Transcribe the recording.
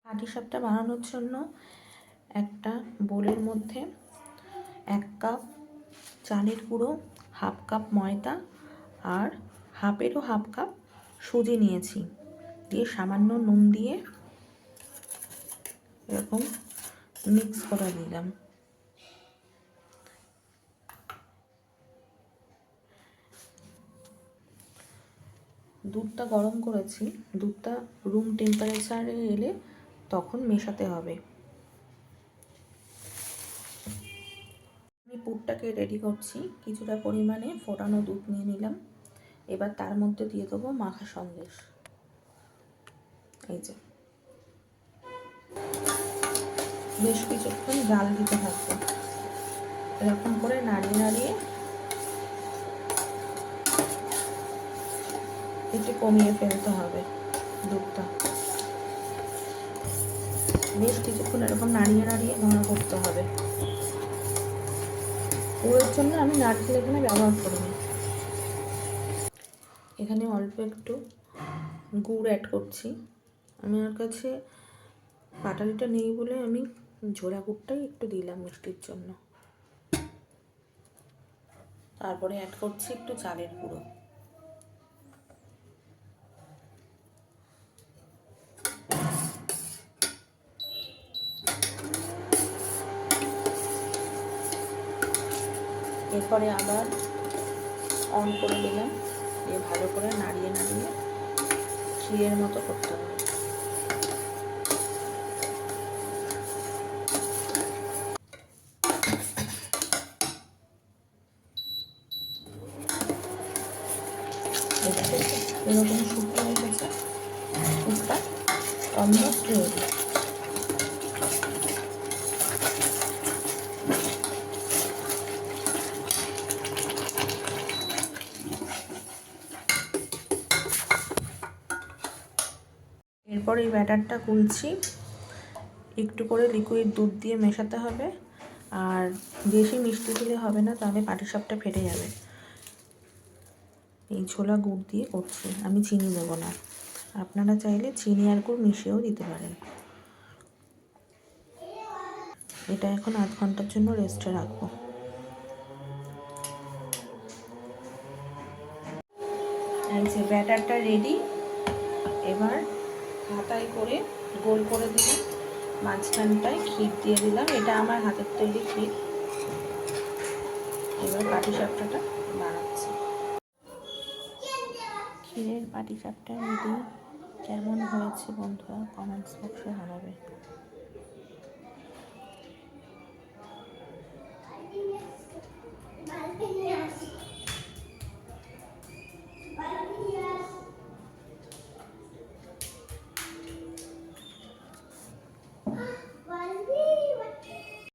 পাটিসাপটা বানানোর জন্য একটা বোলের মধ্যে 1 কাপ চালের গুঁড়ো, 1/2 কাপ ময়দা আর হাফেরও 1/2 কাপ সুজি নিয়েছি। দিয়ে সামান্য নুন দিয়ে এরকম মিক্স করে দিলাম। দুধটা গরম করেছি, দুধটা রুম টেম্পারেচারে এলে তখন মেশাতে হবে। আমি পুরটাকে রেডি করছি। কিছুটা পরিমাণে ফোটানো দুধ নিয়ে নিলাম। এবার তার মধ্যে দিয়ে দেবো মাখা সন্দেশ। এই যে বেশ কিছুক্ষণ জাল দিতে থাকবে। এরকম করে নাড়িয়ে নাড়িয়ে একটু কমিয়ে ফেলতে হবে দুধটা। বেশ কিছুক্ষণ এরকম নাড়িয়ে নাড়িয়ে ঘন করতে হবে। পুরের জন্য আমি নারকেল এখানে ব্যবহার করিনি। এখানে অল্প একটু গুড় অ্যাড করছি। আমার কাছে পাটালিটা নেই বলে আমি ঝোড়া গুড়টাই একটু দিলাম মিষ্টির জন্য। তারপরে অ্যাড করছি একটু চালের গুঁড়ো। এরপরে আবার অন করে দিলাম। দিয়ে ভালো করে নাড়িয়ে নাড়িয়ে ক্ষীরের মতো করতে হবে। এরকম শুকিয়ে এসেছে দুধটা অলমোস্ট রেডি। এরপর এই ব্যাটারটা গুলছি। একটু করে লিকুইড দুধ দিয়ে মেশাতে হবে। আর বেশি মিষ্টি দিলে হবে না, তাহলে পাটিসাপটা ফেটে যাবে। এই ছোলা গুড় দিয়ে করছি, আমি চিনি দেবো না। আপনারা চাইলে চিনি আর গুড় মিশিয়েও দিতে পারেন। এটা এখন আধ ঘন্টার জন্য রেস্টে রাখবো। এই যে ব্যাটারটা রেডি। এবার হাতায় করে গোল করে দিলাম, মাঝখানটায় ক্ষীর দিয়ে দিলাম। এটা আমার হাতের তৈরি ক্ষীর। এবার পাটিসাপটাটা বানাচ্ছি। ক্ষীরের পাটিসাপটা রেডি। কেমন হয়েছে বন্ধুরা কমেন্টস বক্সে জানাবে।